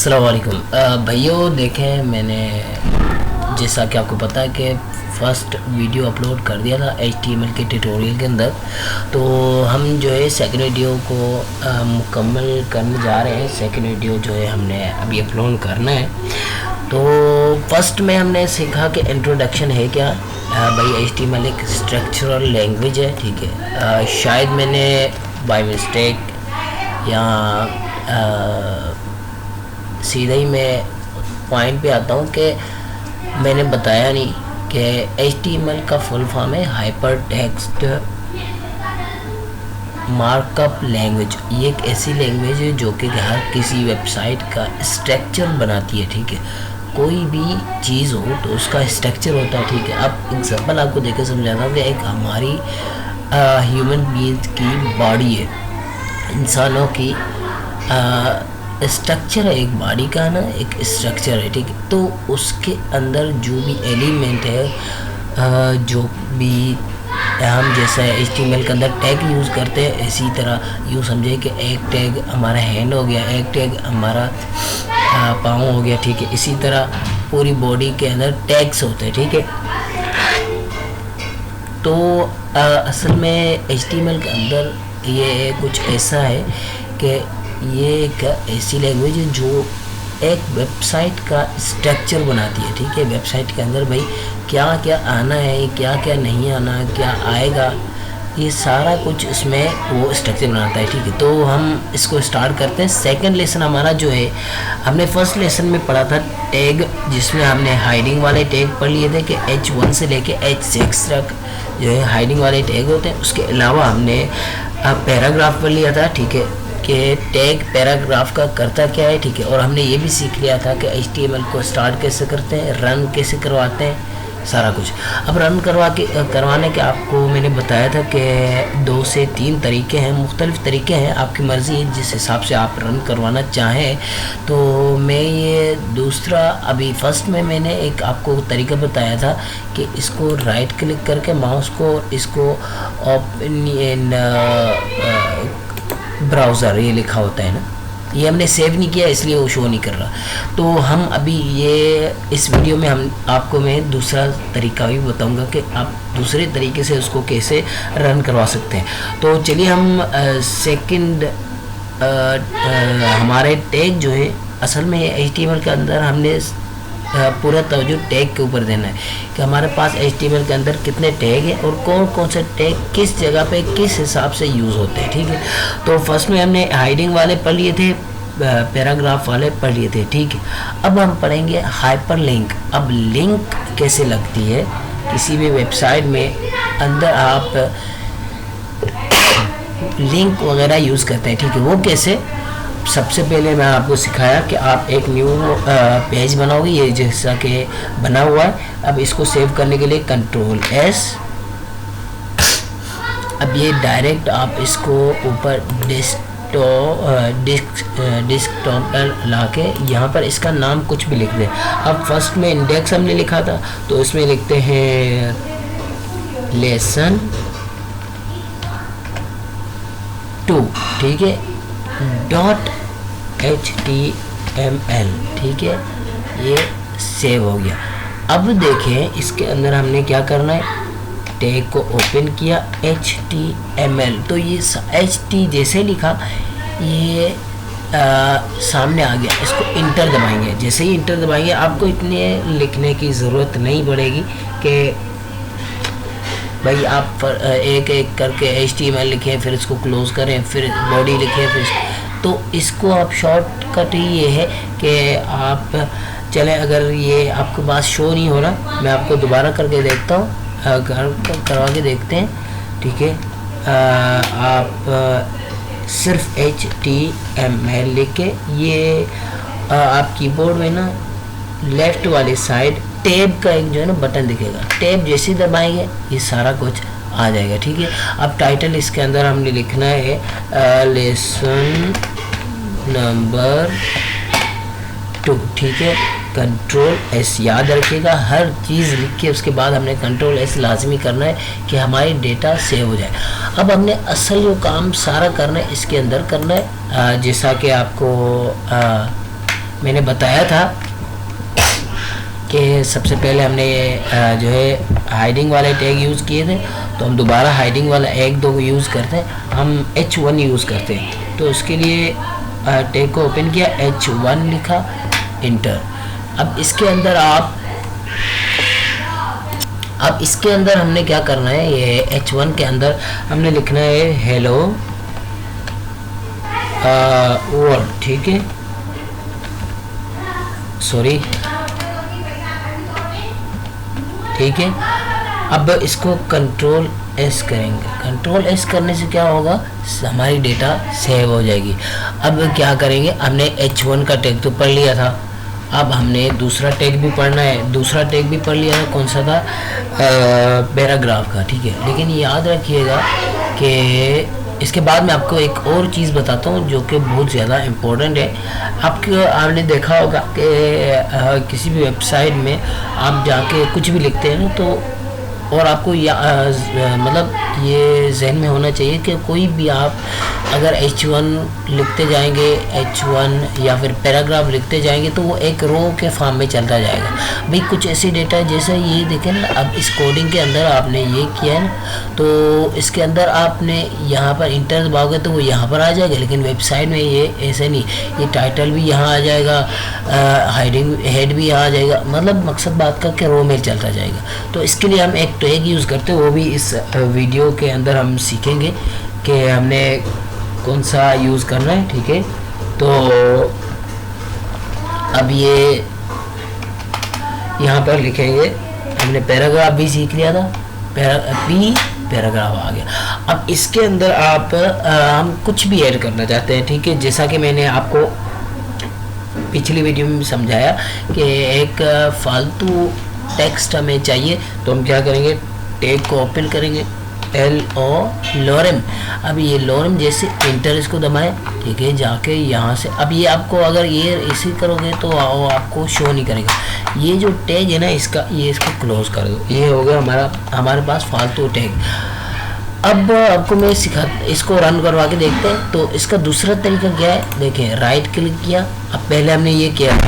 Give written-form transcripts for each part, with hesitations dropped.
अस्सलाम वालेकुम भाइयों। देखें, मैंने जैसा कि आपको पता है कि फ़र्स्ट वीडियो अपलोड कर दिया था HTML के ट्यूटोरियल के अंदर। तो हम जो है सेकंड वीडियो को मुकम्मल करने जा रहे हैं। सेकंड वीडियो जो है हमने अभी अपलोड करना है। तो फर्स्ट में हमने सीखा कि इंट्रोडक्शन है क्या। भाई HTML एक स्ट्रक्चरल लैंग्वेज है, ठीक है। शायद मैंने बाय मिस्टेक या सीधा ही मैं पॉइंट पे आता हूँ कि मैंने बताया नहीं कि HTML का फुल फॉर्म है हाइपर टेक्स्ट मार्कअप लैंग्वेज। ये एक ऐसी लैंग्वेज है जो कि हर किसी वेबसाइट का स्ट्रक्चर बनाती है, ठीक है। कोई भी चीज़ हो तो उसका स्ट्रक्चर होता है, ठीक है। अब एग्जांपल आपको देकर समझाता हूँ कि एक हमारी ह्यूमन बीइंग की बॉडी है, इंसानों की स्ट्रक्चर है, एक बॉडी का ना एक स्ट्रक्चर है, ठीक है। तो उसके अंदर जो भी एलिमेंट है, जो भी हम जैसे HTML के अंदर टैग यूज़ करते हैं, इसी तरह यूँ समझे कि एक टैग हमारा हैंड हो गया, एक टैग हमारा पाँव हो गया, ठीक है। इसी तरह पूरी बॉडी के अंदर टैग्स होते हैं, ठीक है। तो असल में HTML के अंदर ये कुछ ऐसा है कि ये एक ऐसी लैंग्वेज है जो एक वेबसाइट का स्ट्रक्चर बनाती है, ठीक है। वेबसाइट के अंदर भाई क्या क्या आना है, क्या क्या नहीं आना, क्या आएगा, ये सारा कुछ इसमें वो स्ट्रक्चर बनाता है, ठीक है। तो हम इसको स्टार्ट करते हैं। सेकंड लेसन हमारा जो है, हमने फर्स्ट लेसन में पढ़ा था टैग, जिसमें हमने हाइडिंग वाले टैग पढ़ लिए थे कि H1 से लेके H6 तक जो है हाइडिंग वाले टैग होते हैं। उसके अलावा हमने पैराग्राफ पढ़ लिया था, ठीक है, कि टैग पैराग्राफ का करता क्या है, ठीक है। और हमने ये भी सीख लिया था कि HTML को स्टार्ट कैसे करते हैं, रन कैसे करवाते हैं, सारा कुछ। अब रन करवाने के आपको मैंने बताया था कि 2 से 3 तरीके हैं, मुख्तलिफ तरीके हैं, आपकी मर्ज़ी है जिस हिसाब से आप रन करवाना चाहें। तो मैं ये दूसरा, अभी फर्स्ट में मैंने एक आपको तरीका बताया था कि इसको राइट क्लिक करके माउस को इसको ओपन ब्राउज़र ये लिखा होता है ना, ये हमने सेव नहीं किया इसलिए वो शो नहीं कर रहा। तो हम अभी ये इस वीडियो में हम आपको मैं दूसरा तरीका भी बताऊंगा कि आप दूसरे तरीके से उसको कैसे रन करवा सकते हैं। तो चलिए हम सेकंड हमारे टैग जो है, असल में HTML के अंदर हमने पूरा तवज्जो टैग के ऊपर देना है कि हमारे पास HTML के अंदर कितने टैग हैं और कौन कौन से टैग किस जगह पे किस हिसाब से यूज़ होते हैं, ठीक है। तो फर्स्ट में हमने हाइडिंग वाले पढ़ लिए थे, पैराग्राफ वाले पढ़ लिए थे, ठीक है। अब हम पढ़ेंगे हाइपर लिंक। अब लिंक कैसे लगती है किसी भी वेबसाइट में, अंदर आप लिंक वगैरह यूज़ करते हैं, ठीक है। वो कैसे, सबसे पहले मैं आपको सिखाया कि आप एक न्यू पेज बनाओगे, ये जैसा कि बना हुआ है। अब इसको सेव करने के लिए Ctrl+S। अब ये डायरेक्ट आप इसको ऊपर डेस्कटॉप पर ला के यहाँ पर इसका नाम कुछ भी लिख दें। अब फर्स्ट में इंडेक्स हमने लिखा था, तो इसमें लिखते हैं लेसन 2, ठीक है, .html, ठीक है। ये सेव हो गया। अब देखें इसके अंदर हमने क्या करना है, टैग को ओपन किया HTML, तो ये HT जैसे लिखा ये सामने आ गया। इसको इंटर दबाएंगे, जैसे ही इंटर दबाएंगे आपको इतने लिखने की ज़रूरत नहीं पड़ेगी कि भाई आप एक एक करके HTML लिखें, फिर इसको क्लोज़ करें, फिर बॉडी लिखें, फिर तो इसको आप शॉर्टकट ही ये है कि आप चलें, अगर ये आपके पास शो नहीं हो रहा, मैं आपको दोबारा करके देखता हूँ, करवा के देखते हैं, ठीक है। आप सिर्फ HTML लिख के ये आप कीबोर्ड में ना लेफ़्ट वाली साइड टैब का एक जो है ना बटन दिखेगा, टैब जैसे दबाएंगे ये सारा कुछ आ जाएगा, ठीक है। अब टाइटल इसके अंदर हमने लिखना है लेसन नंबर 2, ठीक है। Ctrl+S, याद रखिएगा हर चीज़ लिख के उसके बाद हमने Ctrl+S लाजमी करना है कि हमारी डेटा सेव हो जाए। अब हमने असल जो काम सारा करना है इसके अंदर करना है, जैसा कि आपको मैंने बताया था कि सबसे पहले हमने ये जो है हाइडिंग वाले टैग यूज़ किए थे, तो हम दोबारा हाइडिंग वाला एक दो यूज़ करते हैं, हम H1 यूज़ करते हैं। तो उसके लिए टैग को ओपन किया, H1 लिखा, इंटर। अब इसके अंदर हमने क्या करना है, ये H1 के अंदर हमने लिखना है हेलो वर्ल्ड, ठीक है, सॉरी, ठीक है। अब इसको कंट्रोल एस करेंगे, कंट्रोल एस करने से क्या होगा, हमारी डेटा सेव हो जाएगी। अब क्या करेंगे, हमने H1 का टैग तो पढ़ लिया था, अब हमने दूसरा टैग भी पढ़ना है। दूसरा टैग भी पढ़ लिया था, कौन सा था, पैराग्राफ का, ठीक है। लेकिन याद रखिएगा कि इसके बाद मैं आपको एक और चीज़ बताता हूँ जो कि बहुत ज़्यादा इम्पोर्टेंट है। आपने देखा होगा कि किसी भी वेबसाइट में आप जाके कुछ भी लिखते हैं ना, तो और आपको मतलब ये जहन में होना चाहिए कि कोई भी आप अगर H1 लिखते जाएंगे, H1 या फिर पैराग्राफ लिखते जाएंगे, तो वो एक रो के फॉर्म में चलता जाएगा। भाई कुछ ऐसी डेटा जैसे ये देखें ना, अब इस कोडिंग के अंदर आपने ये किया है ना, तो इसके अंदर आपने यहाँ पर इंटर दबाओगे तो वो यहाँ पर आ जाएगा, लेकिन वेबसाइट में ये ऐसे नहीं, ये टाइटल भी यहाँ आ जाएगा, हाइडिंग हेड भी यहाँ आ जाएगा, मतलब मकसद बात का कि रो में चलता जाएगा। तो इसके लिए हम एक टैग यूज़ करते हैं, वो भी इस वीडियो के अंदर हम सीखेंगे कि हमने कौन सा यूज़ करना है, ठीक है। तो अब ये यहाँ पर लिखेंगे, हमने पैराग्राफ भी सीख लिया था, पैराग्राफ आ गया। अब इसके अंदर हम कुछ भी ऐड करना चाहते हैं, ठीक है। जैसा कि मैंने आपको पिछली वीडियो में समझाया कि एक फालतू टेक्स्ट हमें चाहिए, तो हम क्या करेंगे, टैग को ओपन करेंगे, lorem। अब ये lorem जैसे इंटर इसको दबाएं, ठीक है, जाके यहाँ से अब ये आपको अगर ये इसी करोगे तो आपको शो नहीं करेगा। ये जो टैग है ना इसका, ये इसको क्लोज कर दो, ये हो गया हमारे पास फालतू टैग। अब आपको मैं इसको रन करवा के देखते हैं। तो इसका दूसरा तरीका क्या है, देखें, राइट क्लिक किया, अब पहले हमने ये किया,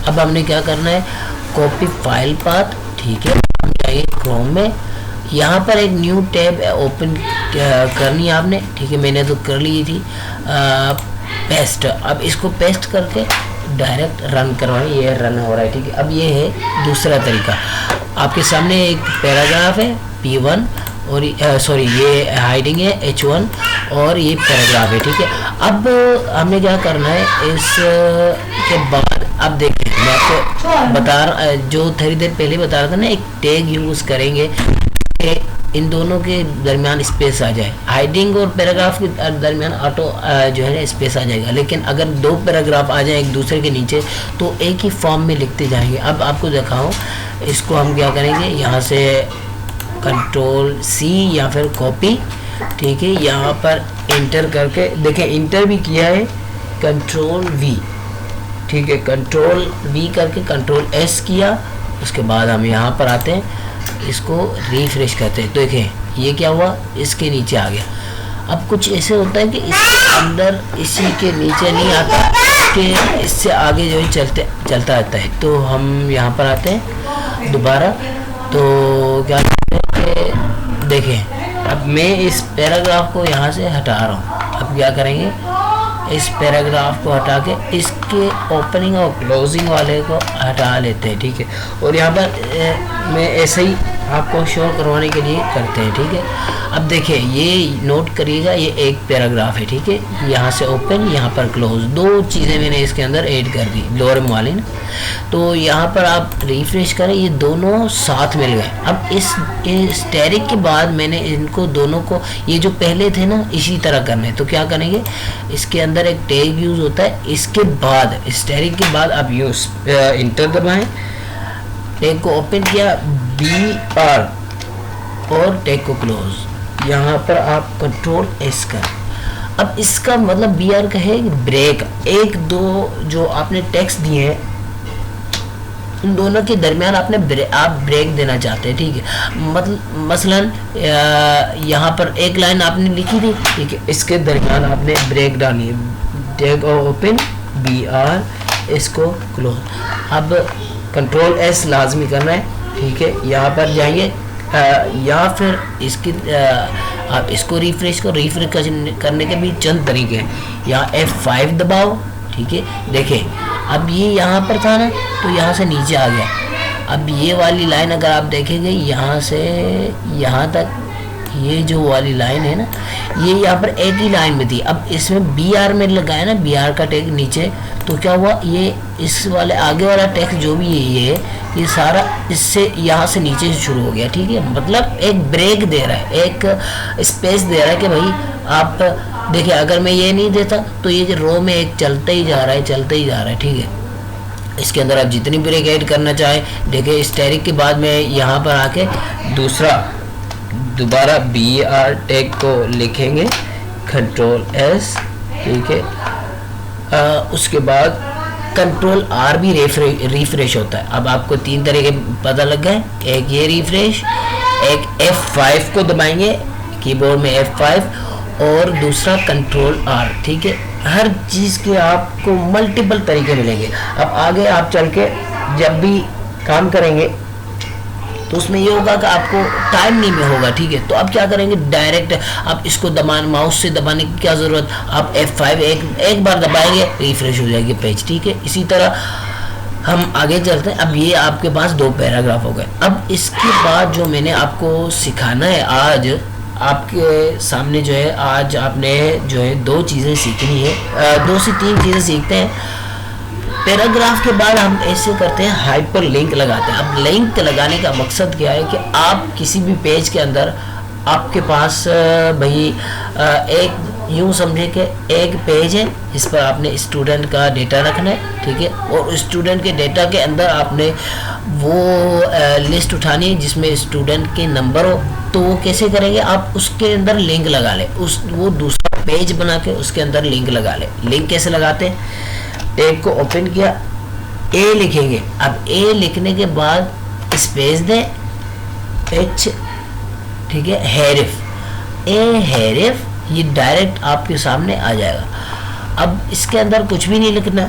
अब हमने क्या करना है, कॉपी फाइल पाथ, ठीक है, हम जाएंगे क्रोम में, यहाँ पर एक न्यू टैब ओपन करनी है आपने, ठीक है, मैंने तो कर ली थी, पेस्ट। अब इसको पेस्ट करके डायरेक्ट रन करवाएं, ये रन हो रहा है, ठीक है। अब ये है दूसरा तरीका, आपके सामने एक पैराग्राफ है P1 और सॉरी ये हाइडिंग है H1 और ये पैराग्राफ है, ठीक है। अब हमने क्या करना है, इस के बाद अब देखें, मैं आपको बता रहा, जो थोड़ी देर पहले बता रहा था ना, एक टैग यूज़ करेंगे, इन दोनों के दरमियान स्पेस आ जाए, हाइडिंग और पैराग्राफ के दरमियान ऑटो जो है ना स्पेस आ जाएगा। लेकिन अगर दो पैराग्राफ आ जाए एक दूसरे के नीचे तो एक ही फॉर्म में लिखते जाएंगे। अब आपको दिखाऊं, इसको हम क्या करेंगे, यहाँ से कंट्रोल C या फिर कॉपी, ठीक है, यहाँ पर इंटर करके देखें, इंटर भी किया है, कंट्रोल V, ठीक है, कंट्रोल V करके कंट्रोल S किया, उसके बाद हम यहाँ पर आते हैं, इसको रिफ्रेश करते हैं, तो देखें ये क्या हुआ, इसके नीचे आ गया। अब कुछ ऐसे होता है कि इसके अंदर इसी के नीचे नहीं आता, कि इससे आगे जो है चलता रहता है। तो हम यहाँ पर आते हैं दोबारा, तो क्या करते हैं कि देखें, अब मैं इस पैराग्राफ को यहाँ से हटा रहा हूँ। अब क्या करेंगे, इस पैराग्राफ को हटा के इसके ओपनिंग और क्लोजिंग वाले को हटा लेते हैं, ठीक है। और यहाँ पर मैं ऐसे ही आपको शो करवाने के लिए करते हैं, ठीक है। अब देखिए, ये नोट करिएगा, ये एक पैराग्राफ है, ठीक है, यहाँ से ओपन, यहाँ पर क्लोज, दो चीज़ें मैंने इसके अंदर ऐड कर दी lorem वाली ना। तो यहाँ पर आप रिफ्रेश करें, ये दोनों साथ मिल गए। अब इस स्टैटिक के बाद मैंने इनको दोनों को, ये जो पहले थे ना, इसी तरह करने, तो क्या करेंगे, इसके अंदर एक टैग यूज़ होता है, इसके बाद स्टैटिक के बाद आप यूज़ इंटर दबाएं, टैग को ओपन किया, BR और टैग को क्लोज, यहाँ पर आप कंट्रोल S करें। अब इसका मतलब BR का है ब्रेक, एक दो जो आपने टेक्स्ट दिए हैं उन दोनों के दरमियान आप ब्रेक देना चाहते हैं, ठीक है। मतलब मसलन यहाँ पर एक लाइन आपने लिखी थी, ठीक है, इसके दरमियान आपने ब्रेक डालनी है, टैग ओपन BR इसको क्लोज। अब कंट्रोल एस लाजमी करना है, ठीक है। यहाँ पर जाएंगे या फिर इसकी आप इसको रिफ्रेश को रिफ्रेश करने के भी चंद तरीके हैं। यहाँ F5 दबाओ, ठीक है। देखिए अब ये यहाँ पर था ना, तो यहाँ से नीचे आ गया। अब ये वाली लाइन अगर आप देखेंगे यहाँ से यहाँ तक, ये जो वाली लाइन है ना, ये यहाँ पर एक ही लाइन में थी। अब इसमें BR में लगाया ना, BR का टैग नीचे, तो क्या हुआ, ये इस वाले आगे वाला टेक्स्ट जो भी ये सारा इससे यहाँ से नीचे से शुरू हो गया, ठीक है। मतलब एक ब्रेक दे रहा है, एक स्पेस दे रहा है कि भाई आप देखिए, अगर मैं ये नहीं देता तो ये रो में एक चलते ही जा रहा है, चलते ही जा रहा है, ठीक है। इसके अंदर आप जितनी ब्रेक ऐड करना चाहें, देखिए स्टैटिक के बाद में यहाँ पर आके दूसरा दोबारा BR टैग को लिखेंगे, कंट्रोल एस, ठीक है। उसके बाद कंट्रोल R भी रिफ्रेश होता है। अब आपको तीन तरीके पता लग गए, एक ये रिफ्रेश, एक F5 को दबाएंगे कीबोर्ड में F5, और दूसरा कंट्रोल R, ठीक है। हर चीज़ के आपको मल्टीपल तरीके मिलेंगे। अब आगे आप चल के जब भी काम करेंगे तो उसमें ये होगा कि आपको टाइम नहीं में होगा, ठीक है। तो आप क्या करेंगे, डायरेक्ट आप इसको दबाने, माउस से दबाने की क्या ज़रूरत, आप F5 एक बार दबाएंगे, रिफ्रेश हो जाएगी पेज, ठीक है। इसी तरह हम आगे चलते हैं। अब ये आपके पास 2 पैराग्राफ हो गए। अब इसके बाद जो मैंने आपको सिखाना है आज आपके सामने जो है, आज आपने जो है 2 चीज़ें सीखनी है, 2 से 3 चीज़ें सीखते हैं। पैराग्राफ के बाद हम ऐसे करते हैं, हाइपर लिंक लगाते हैं। अब लिंक लगाने का मकसद क्या है कि आप किसी भी पेज के अंदर आपके पास भाई एक यूँ समझे कि एक पेज है, इस पर आपने स्टूडेंट का डेटा रखना है, ठीक है। और स्टूडेंट के डेटा के अंदर आपने वो लिस्ट उठानी है जिसमें स्टूडेंट के नंबर हो। तो वो कैसे करेंगे, आप उसके अंदर लिंक लगा लें, वो दूसरा पेज बना के उसके अंदर लिंक लगा लें। लिंक कैसे लगाते हैं, टैग को ओपन किया, A लिखेंगे। अब A लिखने के बाद स्पेस दें, H, ठीक है, हैरिफ, A हैरिफ, ये डायरेक्ट आपके सामने आ जाएगा। अब इसके अंदर कुछ भी नहीं लिखना,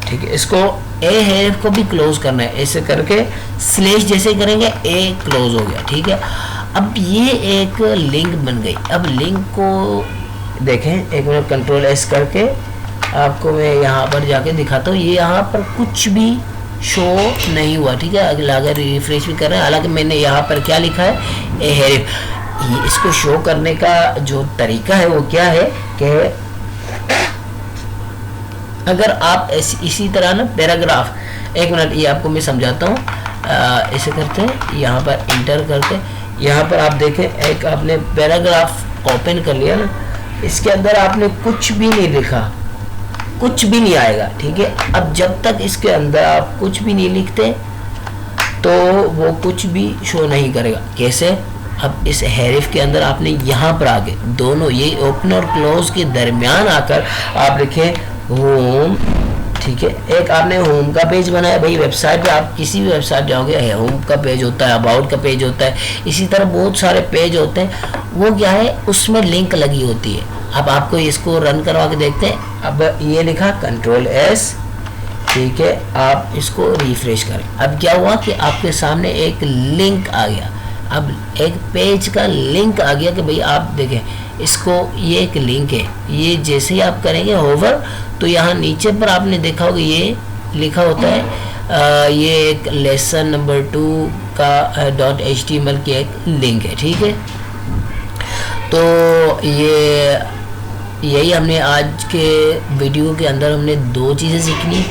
ठीक है। इसको A हैरिफ को भी क्लोज करना है, ऐसे करके स्लैश जैसे करेंगे A क्लोज हो गया, ठीक है। अब ये एक लिंक बन गई। अब लिंक को देखें, एक मिनट, कंट्रोल S करके आपको मैं यहाँ पर जाके दिखाता हूँ। ये यहाँ पर कुछ भी शो नहीं हुआ, ठीक है। अगर रिफ्रेश भी कर रहे हैं, हालांकि मैंने यहाँ पर क्या लिखा है, ए हैरिफ। ये इसको शो करने का जो तरीका है वो क्या है कि अगर आप इसी तरह ना पैराग्राफ, एक मिनट ये आपको मैं समझाता हूँ। ऐसे करते हैं, यहाँ पर इंटर करते हैं, यहाँ पर आप देखें एक आपने पैराग्राफ ओपन कर लिया ना, इसके अंदर आपने कुछ भी नहीं लिखा, कुछ भी नहीं आएगा, ठीक है। अब जब तक इसके अंदर आप कुछ भी नहीं लिखते तो वो कुछ भी शो नहीं करेगा। कैसे, अब इस हैरिफ के अंदर आपने यहाँ पर आगे दोनों ये ओपन और क्लोज के दरमियान आकर आप लिखें होम, ठीक है। एक आपने होम का पेज बनाया, भाई वेबसाइट पे आप किसी भी वेबसाइट जाओगे, होम का पेज होता है, अबाउट का पेज होता है, इसी तरह बहुत सारे पेज होते हैं। वो क्या है, उसमें लिंक लगी होती है। अब आपको इसको रन करवा के देखते हैं। अब ये लिखा कंट्रोल S, ठीक है। आप इसको रिफ्रेश करें। अब क्या हुआ कि आपके सामने एक लिंक आ गया। अब एक पेज का लिंक आ गया कि भाई आप देखें इसको, ये एक लिंक है। ये जैसे ही आप करेंगे होवर, तो यहाँ नीचे पर आपने देखा होगा ये लिखा होता है ये एक लेसन नंबर 2 का .html की एक लिंक है, ठीक है। तो यही हमने आज के वीडियो के अंदर हमने 2 चीज़ें सीखनी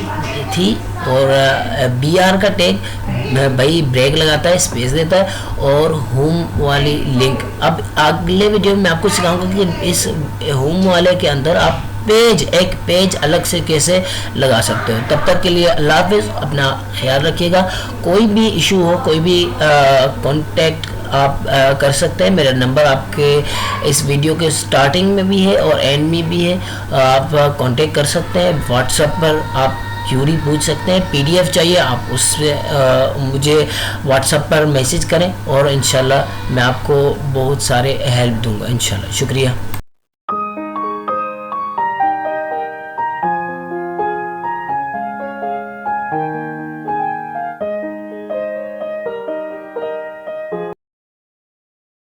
थी। और BR का टैग भाई ब्रेक लगाता है, स्पेस देता है, और होम वाली लिंक। अब अगले वीडियो में आपको सिखाऊंगा कि इस होम वाले के अंदर आप एक पेज अलग से कैसे लगा सकते हो। तब तक के लिए अल्लाह हाफिज़, अपना ख्याल रखिएगा। कोई भी इशू हो, कोई भी कांटेक्ट आप कर सकते हैं। मेरा नंबर आपके इस वीडियो के स्टार्टिंग में भी है और एंड में भी है, आप कांटेक्ट कर सकते हैं। व्हाट्सएप पर आप क्यूरी पूछ सकते हैं, PDF चाहिए आप उससे मुझे व्हाट्सएप पर मैसेज करें और इंशाल्लाह मैं आपको बहुत सारे हेल्प दूंगा इंशाल्लाह। शुक्रिया।